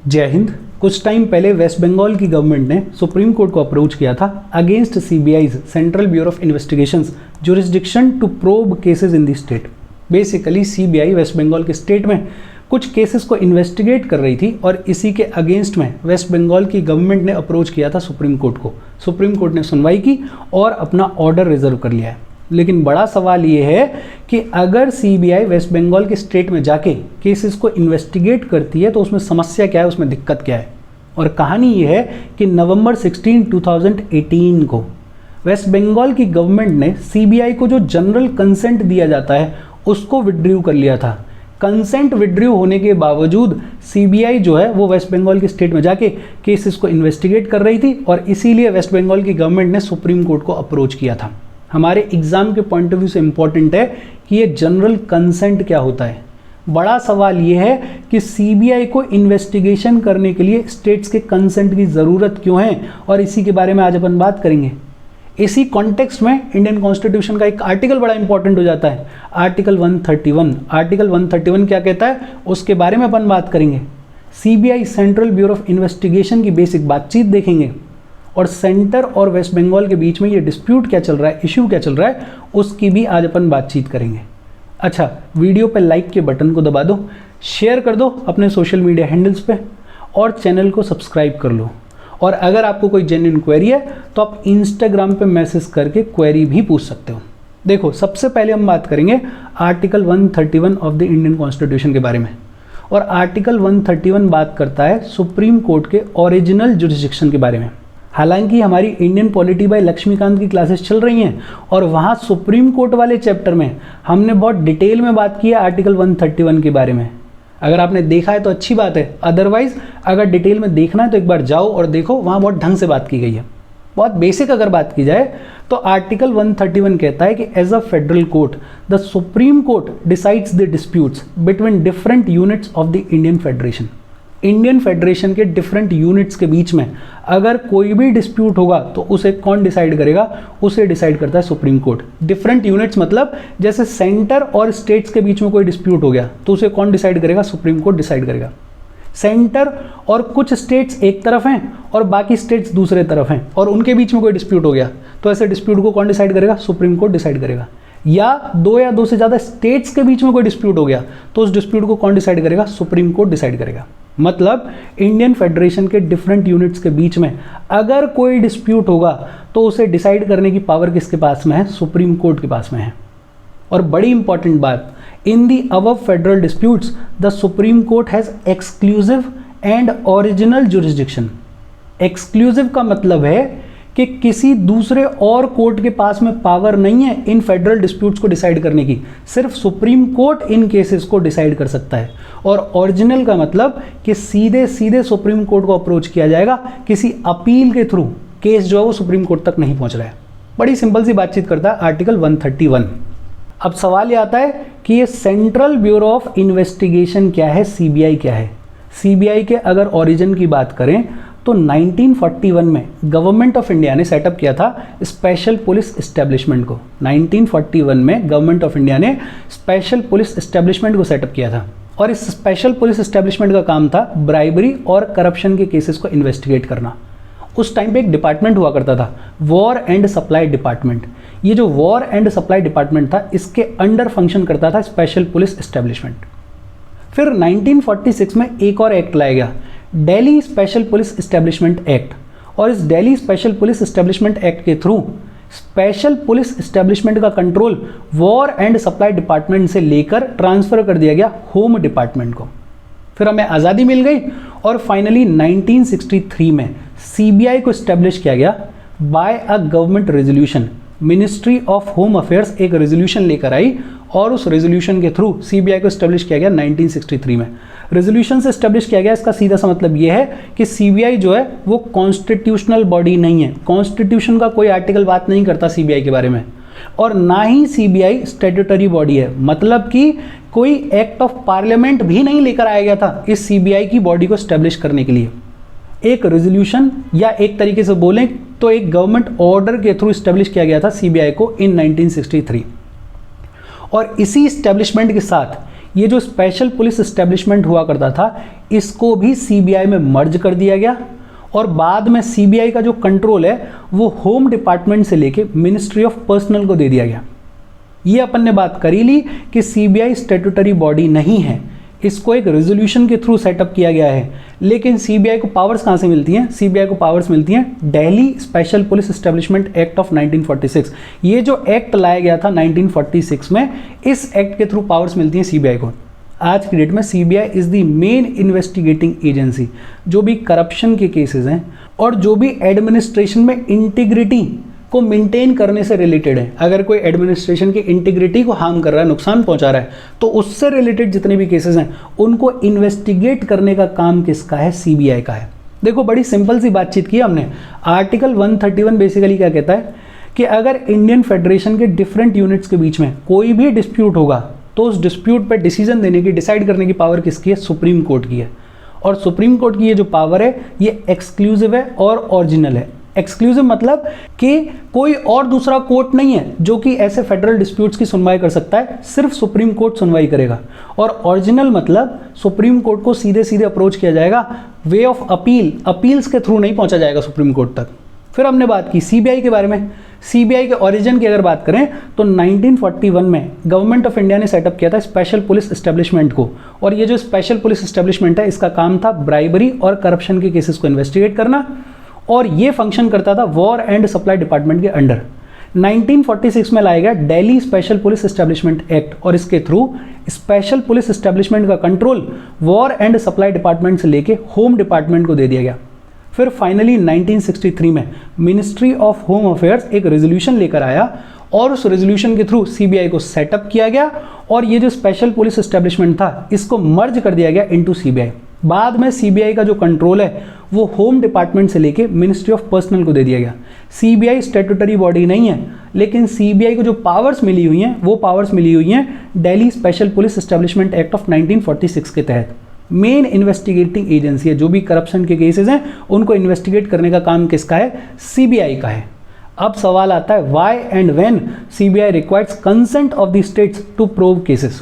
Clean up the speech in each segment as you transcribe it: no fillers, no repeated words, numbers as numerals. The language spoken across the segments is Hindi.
जय हिंद। कुछ टाइम पहले वेस्ट बंगाल की गवर्नमेंट ने सुप्रीम कोर्ट को अप्रोच किया था against CBI's Central Bureau of Investigation's jurisdiction to probe cases in the state. Basically CBI West Bengal के स्टेट में कुछ केसेस को इन्वेस्टिगेट कर रही थी और इसी के अगेंस्ट में वेस्ट बंगाल की गवर्नमेंट ने अप्रोच किया था सुप्रीम कोर्ट को। सुप्रीम कोर्ट ने सुनवाई की और अपना ऑर्डर रिजर्व कर लिया है। लेकिन बड़ा सवाल ये है कि अगर सीबीआई वेस्ट बंगाल के स्टेट में जाके केसेस को इन्वेस्टिगेट करती है तो उसमें समस्या क्या है, उसमें दिक्कत क्या है। और कहानी ये है कि नवंबर 16, 2018 को वेस्ट बंगाल की गवर्नमेंट ने सीबीआई को जो जनरल कंसेंट दिया जाता है उसको विड्रू कर लिया था। कंसेंट विड्रू होने के बावजूद सीबीआई जो है वो वेस्ट बंगाल के स्टेट में जाके केसेस को इन्वेस्टिगेट कर रही थी और इसीलिए वेस्ट बंगाल की गवर्नमेंट ने सुप्रीम कोर्ट को अप्रोच किया था। हमारे एग्जाम के पॉइंट ऑफ व्यू से इंपॉर्टेंट है कि ये जनरल कंसेंट क्या होता है। बड़ा सवाल ये है कि सीबीआई को इन्वेस्टिगेशन करने के लिए स्टेट्स के कंसेंट की ज़रूरत क्यों है, और इसी के बारे में आज अपन बात करेंगे। इसी कॉन्टेक्स्ट में इंडियन कॉन्स्टिट्यूशन का एक आर्टिकल बड़ा इंपॉर्टेंट हो जाता है, आर्टिकल 131। आर्टिकल 131 क्या कहता है उसके बारे में अपन बात करेंगे। CBI central Bureau of investigation की बेसिक बातचीत देखेंगे और सेंटर और वेस्ट बंगाल के बीच में ये डिस्प्यूट क्या चल रहा है, इश्यू क्या चल रहा है, उसकी भी आज अपन बातचीत करेंगे। अच्छा, वीडियो पे लाइक के बटन को दबा दो, शेयर कर दो अपने सोशल मीडिया हैंडल्स पे और चैनल को सब्सक्राइब कर लो। और अगर आपको कोई जेन्युइन क्वेरी है तो आप इंस्टाग्राम पे मैसेज करके क्वेरी भी पूछ सकते हो। देखो, सबसे पहले हम बात करेंगे article 131 of the Indian constitution के बारे में। और आर्टिकल 131 बात करता है सुप्रीम कोर्ट के ओरिजिनल जुरिस्डिक्शन के बारे में। हालांकि हमारी इंडियन पॉलिटी बाय लक्ष्मीकांत की क्लासेस चल रही हैं और वहाँ सुप्रीम कोर्ट वाले चैप्टर में हमने बहुत डिटेल में बात की है आर्टिकल 131 के बारे में। अगर आपने देखा है तो अच्छी बात है, अदरवाइज अगर डिटेल में देखना है तो एक बार जाओ और देखो, वहाँ बहुत ढंग से बात की गई है। बहुत बेसिक अगर बात की जाए तो आर्टिकल 131 कहता है कि as a federal court the Supreme Court decides the disputes between different units of the Indian federation. Indian federation के डिफरेंट यूनिट्स के बीच में अगर कोई भी डिस्प्यूट होगा तो उसे कौन डिसाइड करेगा, उसे डिसाइड करता है सुप्रीम कोर्ट। डिफरेंट यूनिट्स मतलब जैसे सेंटर और स्टेट्स के बीच में कोई डिस्प्यूट हो गया तो उसे कौन डिसाइड करेगा, सुप्रीम कोर्ट डिसाइड करेगा। सेंटर और कुछ स्टेट्स एक तरफ हैं और बाकी स्टेट्स दूसरे तरफ हैं और उनके बीच में कोई डिस्प्यूट हो गया तो ऐसे डिस्प्यूट को कौन डिसाइड करेगा, सुप्रीम कोर्ट डिसाइड करेगा। या दो से ज़्यादा स्टेट्स के बीच में कोई डिस्प्यूट हो गया तो उस डिस्प्यूट को कौन डिसाइड करेगा, सुप्रीम कोर्ट डिसाइड करेगा। मतलब इंडियन फेडरेशन के डिफरेंट यूनिट्स के बीच में अगर कोई डिस्प्यूट होगा तो उसे डिसाइड करने की पावर किसके पास में है, सुप्रीम कोर्ट के पास में है। और बड़ी इंपॉर्टेंट बात, in the above federal disputes the Supreme Court has exclusive and original jurisdiction. Exclusive का मतलब है कि किसी दूसरे और कोर्ट के पास में पावर नहीं है इन फेडरल डिस्प्यूट्स को डिसाइड करने की, सिर्फ सुप्रीम कोर्ट इन केसेस को डिसाइड कर सकता है। और ओरिजिनल का मतलब कि सीधे सीधे सुप्रीम कोर्ट को अप्रोच किया जाएगा, किसी अपील के थ्रू केस जो है वो सुप्रीम कोर्ट तक नहीं पहुंच रहा है। बड़ी सिंपल सी बातचीत करता है आर्टिकल 131। अब सवाल ये आता है कि ये सेंट्रल ब्यूरो ऑफ इन्वेस्टिगेशन क्या है, सीबीआई क्या है। सीबीआई के अगर ओरिजिन की बात करें तो 1941 में गवर्नमेंट ऑफ इंडिया ने सेटअप किया था स्पेशल पुलिस एस्टेब्लिशमेंट को। 1941 में गवर्नमेंट ऑफ इंडिया ने स्पेशल पुलिस एस्टेब्लिशमेंट को सेटअप किया था और इस स्पेशल पुलिस एस्टेब्लिशमेंट का काम था ब्राइबरी और करप्शन के केसेस को इन्वेस्टिगेट करना। उस टाइम पे एक डिपार्टमेंट हुआ करता था, वॉर एंड सप्लाई डिपार्टमेंट। ये जो वॉर एंड सप्लाई डिपार्टमेंट था इसके अंडर फंक्शन करता था स्पेशल पुलिस एस्टेब्लिशमेंट। फिर 1946 में एक और एक्ट लाया गया, Delhi special police establishment act. और इस Delhi special police establishment act के थ्रू स्पेशल पुलिस एस्टेब्लिशमेंट का control war and supply department से लेकर ट्रांसफर कर दिया गया होम डिपार्टमेंट को। फिर हमें आज़ादी मिल गई और फाइनली 1963 में सीबीआई को एस्टेब्लिश किया गया by a government resolution. Ministry of Home Affairs एक रेजोल्यूशन लेकर आई और उस रेजोल्यूशन के थ्रू सीबीआई को एस्टेब्लिश किया गया 1963 में। रेजोल्यूशन से एस्टेब्लिश किया गया, इसका सीधा सा मतलब ये है कि सीबीआई जो है वो कॉन्स्टिट्यूशनल बॉडी नहीं है। कॉन्स्टिट्यूशन का कोई आर्टिकल बात नहीं करता सीबीआई के बारे में, और ना ही सीबीआई स्टैट्यूटरी बॉडी है। मतलब कि कोई एक्ट ऑफ पार्लियामेंट भी नहीं लेकर आया गया था इस सीबीआई की बॉडी को एस्टेब्लिश करने के लिए। एक रेजोल्यूशन या एक तरीके से बोलें तो एक गवर्नमेंट ऑर्डर के थ्रू एस्टेब्लिश किया गया था सीबीआई को इन 1963। और इसी एस्टेब्लिशमेंट के साथ ये जो स्पेशल पुलिस एस्टेब्लिशमेंट हुआ करता था, इसको भी सीबीआई में मर्ज कर दिया गया और बाद में सीबीआई का जो कंट्रोल है वो होम डिपार्टमेंट से लेके मिनिस्ट्री ऑफ पर्सनल को दे दिया गया। ये अपन ने बात करी ली कि सीबीआई स्टैट्यूटरी बॉडी नहीं है, इसको एक रेजोल्यूशन के थ्रू सेटअप किया गया है। लेकिन सीबीआई को पावर्स कहाँ से मिलती हैं? सीबीआई को पावर्स मिलती हैं Delhi special police establishment act of 1946। ये जो एक्ट लाया गया था 1946 में, इस एक्ट के थ्रू पावर्स मिलती हैं सीबीआई को। आज की डेट में CBI is the main investigating agency. जो भी करप्शन के केसेस हैं और जो भी एडमिनिस्ट्रेशन में इंटीग्रिटी को मेंटेन करने से रिलेटेड है, अगर कोई एडमिनिस्ट्रेशन की इंटीग्रिटी को हार्म कर रहा है, नुकसान पहुंचा रहा है, तो उससे रिलेटेड जितने भी केसेस हैं उनको इन्वेस्टिगेट करने का काम किसका है? सीबीआई का है। देखो बड़ी सिंपल सी बातचीत की हमने। आर्टिकल 131 बेसिकली क्या कहता है कि अगर इंडियन फेडरेशन के डिफरेंट यूनिट्स के बीच में कोई भी डिस्प्यूट होगा तो उस डिस्प्यूट पर डिसीजन देने की, डिसाइड करने की पावर किसकी है? सुप्रीम कोर्ट की है। और सुप्रीम कोर्ट की ये जो पावर है ये एक्सक्लूसिव है और ओरिजिनल है। एक्सक्लूसिव मतलब कि कोई और दूसरा कोर्ट नहीं है जो कि ऐसे फेडरल डिस्प्यूट्स की सुनवाई कर सकता है, सिर्फ सुप्रीम कोर्ट सुनवाई करेगा। और ओरिजिनल मतलब सुप्रीम कोर्ट को सीधे सीधे अप्रोच किया जाएगा, वे ऑफ अपील, अपील्स के थ्रू नहीं पहुंचा जाएगा सुप्रीम कोर्ट तक। फिर हमने बात की सीबीआई के बारे में। सीबीआई के ओरिजिन की अगर बात करें तो 1941 में गवर्नमेंट ऑफ इंडिया ने सेटअप किया था स्पेशल पुलिस एस्टेब्लिशमेंट को। और ये जो स्पेशल पुलिस एस्टेब्लिशमेंट है, इसका काम था ब्राइबरी और करप्शन के केसेस को इन्वेस्टिगेट करना, और ये फंक्शन करता था वॉर एंड सप्लाई डिपार्टमेंट के अंडर। 1946 में लाया गया Delhi special police establishment act, और इसके थ्रू स्पेशल पुलिस एस्टेब्लिशमेंट का control war and supply department से लेके होम डिपार्टमेंट को दे दिया गया। फिर फाइनली 1963 में मिनिस्ट्री ऑफ होम अफेयर्स एक रेजोल्यूशन लेकर आया और उस रेजोल्यूशन के थ्रू सीबीआई को सेटअप किया गया और ये जो स्पेशल पुलिस एस्टेब्लिशमेंट था इसको मर्ज कर दिया गया इनटू सीबीआई। बाद में सीबीआई का जो कंट्रोल है वो होम डिपार्टमेंट से लेके मिनिस्ट्री ऑफ पर्सनल को दे दिया गया। सीबीआई स्टैट्यूटरी बॉडी नहीं है, लेकिन सीबीआई को जो पावर्स मिली हुई हैं वो पावर्स मिली हुई हैं Delhi special police establishment act of 1946 के तहत। मेन इन्वेस्टिगेटिंग एजेंसी है, जो भी करप्शन के केसेस हैं उनको इन्वेस्टिगेट करने का काम किसका है? सीबीआई का है। अब सवाल आता है why and when CBI requires consent of the states to prove cases.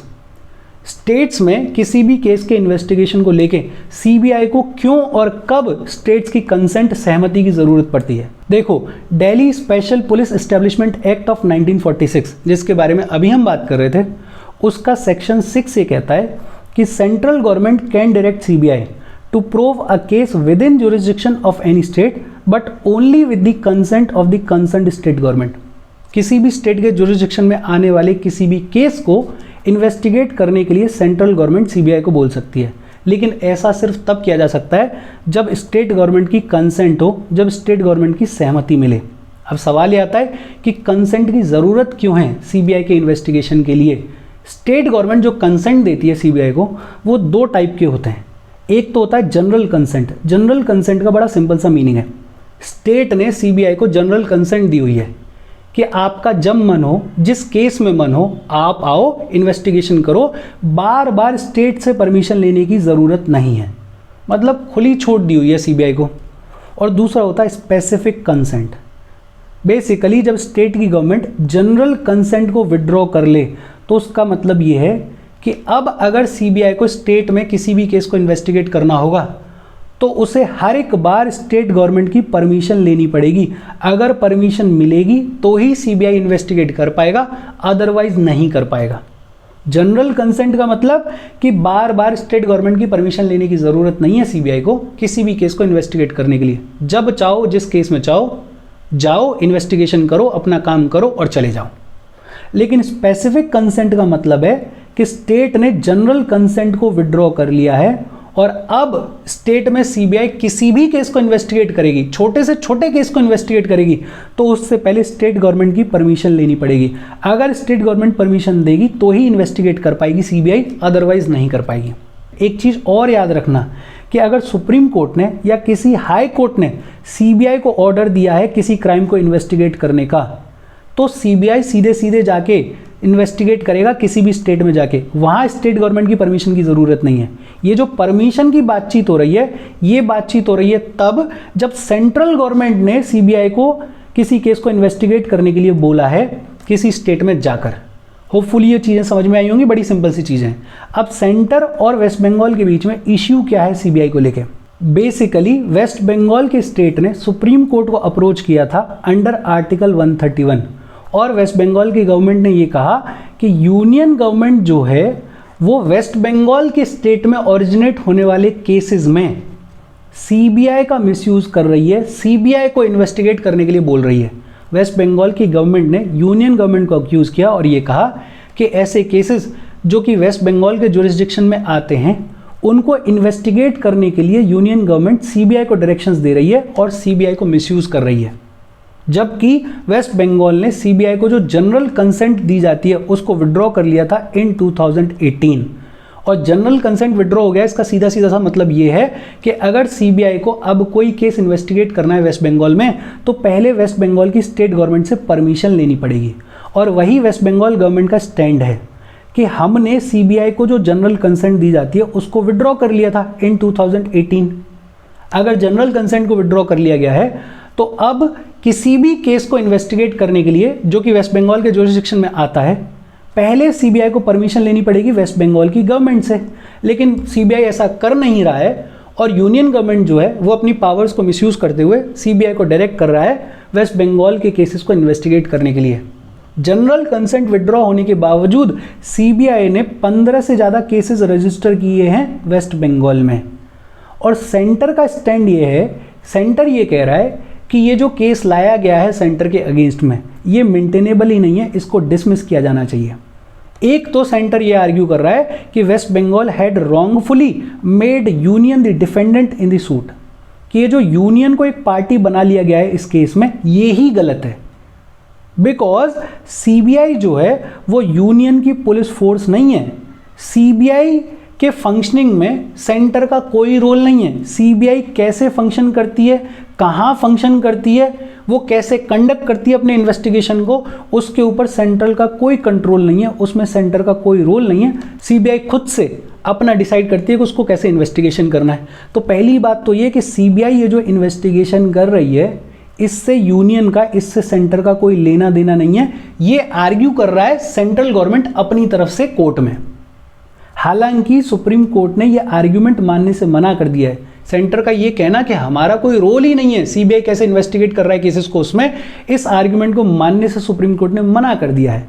States में किसी भी केस के इन्वेस्टिगेशन को लेके सीबीआई को क्यों और कब स्टेट्स की कंसेंट, सहमति की जरूरत पड़ती है? देखो, Delhi special police establishment act of 1946 जिसके बारे में अभी हम बात कर रहे थे, उसका सेक्शन 6 ये कहता है कि central government can direct CBI to prove a case within jurisdiction of any state but only with the consent of the concerned state government. किसी भी स्टेट के जुरिस्डिक्शन में आने वाले किसी भी केस को इन्वेस्टिगेट करने के लिए सेंट्रल गवर्नमेंट सीबीआई को बोल सकती है, लेकिन ऐसा सिर्फ तब किया जा सकता है जब स्टेट गवर्नमेंट की कंसेंट हो, जब स्टेट गवर्नमेंट की सहमति मिले। अब सवाल ये आता है कि कंसेंट की ज़रूरत क्यों है सीबीआई के इन्वेस्टिगेशन के लिए? स्टेट गवर्नमेंट जो कंसेंट देती है सीबीआई को वो दो टाइप के होते हैं। एक तो होता है जनरल कंसेंट। जनरल कंसेंट का बड़ा सिंपल सा मीनिंग है, स्टेट ने सीबीआई को जनरल कंसेंट दी हुई है कि आपका जब मन हो, जिस केस में मन हो, आप आओ, इन्वेस्टिगेशन करो, बार बार स्टेट से परमिशन लेने की ज़रूरत नहीं है, मतलब खुली छूट दी हुई है सीबीआई को। और दूसरा होता है स्पेसिफिक कंसेंट। बेसिकली जब स्टेट की गवर्नमेंट जनरल कंसेंट को विड्रॉ कर ले तो उसका मतलब ये है कि अब अगर सीबीआई को स्टेट में किसी भी केस को इन्वेस्टिगेट करना होगा तो उसे हर एक बार स्टेट गवर्नमेंट की परमिशन लेनी पड़ेगी। अगर परमिशन मिलेगी तो ही सीबीआई इन्वेस्टिगेट कर पाएगा, अदरवाइज नहीं कर पाएगा। जनरल कंसेंट का मतलब कि बार बार स्टेट गवर्नमेंट की परमिशन लेने की ज़रूरत नहीं है सीबीआई को किसी भी केस को इन्वेस्टिगेट करने के लिए। जब चाहो, जिस केस में चाहो, जाओ, इन्वेस्टिगेशन करो, अपना काम करो और चले जाओ। लेकिन स्पेसिफिक कंसेंट का मतलब है कि स्टेट ने जनरल कंसेंट को विड्रॉ कर लिया है और अब स्टेट में सीबीआई किसी भी केस को इन्वेस्टिगेट करेगी, छोटे से छोटे केस को इन्वेस्टिगेट करेगी, तो उससे पहले स्टेट गवर्नमेंट की परमिशन लेनी पड़ेगी। अगर स्टेट गवर्नमेंट परमिशन देगी तो ही इन्वेस्टिगेट कर पाएगी सीबीआई, अदरवाइज नहीं कर पाएगी। एक चीज़ और याद रखना कि अगर सुप्रीम कोर्ट ने या किसी हाई कोर्ट ने सीबीआई को ऑर्डर दिया है किसी क्राइम को इन्वेस्टिगेट करने का, तो सीबीआई सीधे सीधे जाके इन्वेस्टिगेट करेगा किसी भी स्टेट में जाके, वहाँ स्टेट गवर्नमेंट की परमिशन की ज़रूरत नहीं है। ये जो परमिशन की बातचीत हो रही है, ये बातचीत हो रही है तब जब सेंट्रल गवर्नमेंट ने सीबीआई को किसी केस को इन्वेस्टिगेट करने के लिए बोला है किसी स्टेट में जाकर, होपफुली ये चीज़ें समझ में आई होंगी, बड़ी सिंपल सी चीज़ें हैं। अब सेंटर और वेस्ट बंगाल के बीच में इश्यू क्या है सीबीआई को लेके? बेसिकली वेस्ट बंगाल के स्टेट ने सुप्रीम कोर्ट को अप्रोच किया था अंडर आर्टिकल 131 और वेस्ट बंगाल की गवर्नमेंट ने ये कहा कि यूनियन गवर्नमेंट जो है वो वेस्ट बंगाल के स्टेट में ओरिजिनेट होने वाले केसेस में सीबीआई का मिसयूज कर रही है, सीबीआई को इन्वेस्टिगेट करने के लिए बोल रही है। वेस्ट बंगाल की गवर्नमेंट ने यूनियन गवर्नमेंट को अक्यूज किया और ये कहा कि ऐसे केसेस जो कि वेस्ट बंगाल के जुरिस्डिक्शन में आते हैं उनको इन्वेस्टिगेट करने के लिए यूनियन गवर्नमेंट सीबीआई को डायरेक्शंस दे रही है और सीबीआई को मिसयूज कर रही है। जबकि वेस्ट बंगाल ने सीबीआई को जो जनरल कंसेंट दी जाती है उसको विड्रॉ कर लिया था इन 2018 और जनरल कंसेंट विड्रॉ हो गया। इसका सीधा सीधा सा मतलब ये है कि अगर सीबीआई को अब कोई केस इन्वेस्टिगेट करना है वेस्ट बंगाल में तो पहले वेस्ट बंगाल की स्टेट गवर्नमेंट से परमिशन लेनी पड़ेगी और वही वेस्ट बंगाल गवर्नमेंट का स्टैंड है कि हमने सीबीआई को जो जनरल कंसेंट दी जाती है उसको विड्रॉ कर लिया था इन 2018। अगर जनरल कंसेंट को विड्रॉ कर लिया गया है तो अब किसी भी केस को इन्वेस्टिगेट करने के लिए जो कि वेस्ट बंगाल के जुरिस्डिक्शन में आता है पहले सीबीआई को परमिशन लेनी पड़ेगी वेस्ट बंगाल की गवर्नमेंट से, लेकिन सीबीआई ऐसा कर नहीं रहा है और यूनियन गवर्नमेंट जो है वो अपनी पावर्स को मिसयूज करते हुए सीबीआई को डायरेक्ट कर रहा है वेस्ट बंगाल के केसेस को इन्वेस्टिगेट करने के लिए। जनरल कंसेंट विड्रॉ होने के बावजूद सीबीआई ने 15 से ज़्यादा केसेस रजिस्टर किए हैं वेस्ट बंगाल में और सेंटर का स्टैंड ये है, सेंटर ये कह रहा है कि ये जो केस लाया गया है सेंटर के अगेंस्ट में ये मेंटेनेबल ही नहीं है, इसको डिसमिस किया जाना चाहिए। एक तो सेंटर ये आर्ग्यू कर रहा है कि West Bengal had wrongfully made union the defendant in the suit, कि ये जो यूनियन को एक पार्टी बना लिया गया है इस केस में ये ही गलत है। बिकॉज सीबीआई जो है वो यूनियन की पुलिस फोर्स नहीं है, सीबीआई के फंक्शनिंग में सेंटर का कोई रोल नहीं है। सीबीआई कैसे फंक्शन करती है, कहाँ फंक्शन करती है, वो कैसे कंडक्ट करती है अपने इन्वेस्टिगेशन को, उसके ऊपर सेंट्रल का कोई कंट्रोल नहीं है, उसमें सेंटर का कोई रोल नहीं है। सीबीआई खुद से अपना डिसाइड करती है कि उसको कैसे इन्वेस्टिगेशन करना है। तो पहली बात तो ये कि सीबीआई ये जो इन्वेस्टिगेशन कर रही है इससे यूनियन का, इससे सेंटर का कोई लेना देना नहीं है, ये आर्ग्यू कर रहा है सेंट्रल गवर्नमेंट अपनी तरफ से कोर्ट में। हालांकि सुप्रीम कोर्ट ने यह आर्ग्यूमेंट मानने से मना कर दिया है। सेंटर का ये कहना कि हमारा कोई रोल ही नहीं है, सीबीआई कैसे इन्वेस्टिगेट कर रहा है केसेस को, उसमें इस आर्ग्यूमेंट को मानने से सुप्रीम कोर्ट ने मना कर दिया है।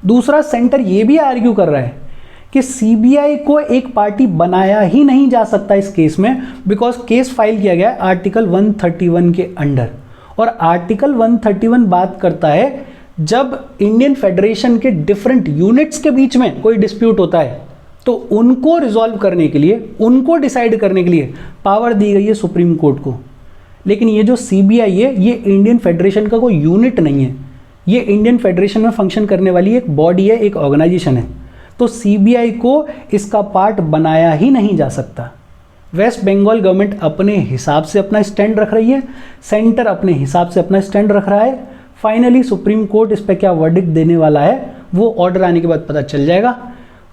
दूसरा, सेंटर ये भी आर्ग्यू कर रहा है कि सीबीआई को एक पार्टी बनाया ही नहीं जा सकता इस केस में, बिकॉज केस फाइल किया गया है आर्टिकल 131 के अंडर और आर्टिकल 131 बात करता है जब इंडियन फेडरेशन के डिफरेंट यूनिट्स के बीच में कोई डिस्प्यूट होता है तो उनको रिजॉल्व करने के लिए, उनको डिसाइड करने के लिए पावर दी गई है सुप्रीम कोर्ट को। लेकिन ये जो सीबीआई है ये इंडियन फेडरेशन का कोई यूनिट नहीं है, ये इंडियन फेडरेशन में फंक्शन करने वाली एक बॉडी है, एक ऑर्गेनाइजेशन है। तो सीबीआई को इसका पार्ट बनाया ही नहीं जा सकता। वेस्ट बंगाल गवर्नमेंट अपने हिसाब से अपना स्टैंड रख रही है, सेंटर अपने हिसाब से अपना स्टैंड रख रहा है। फाइनली सुप्रीम कोर्ट इस पर क्या वर्डिक्ट देने वाला है वो ऑर्डर आने के बाद पता चल जाएगा।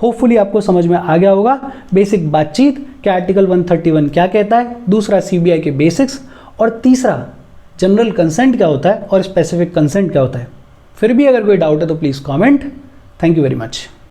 होपफुली आपको समझ में आ गया होगा बेसिक बातचीत कि आर्टिकल 131 क्या कहता है, दूसरा सीबीआई के बेसिक्स और तीसरा जनरल कंसेंट क्या होता है और स्पेसिफिक कंसेंट क्या होता है। फिर भी अगर कोई डाउट है तो please comment. Thank you very much.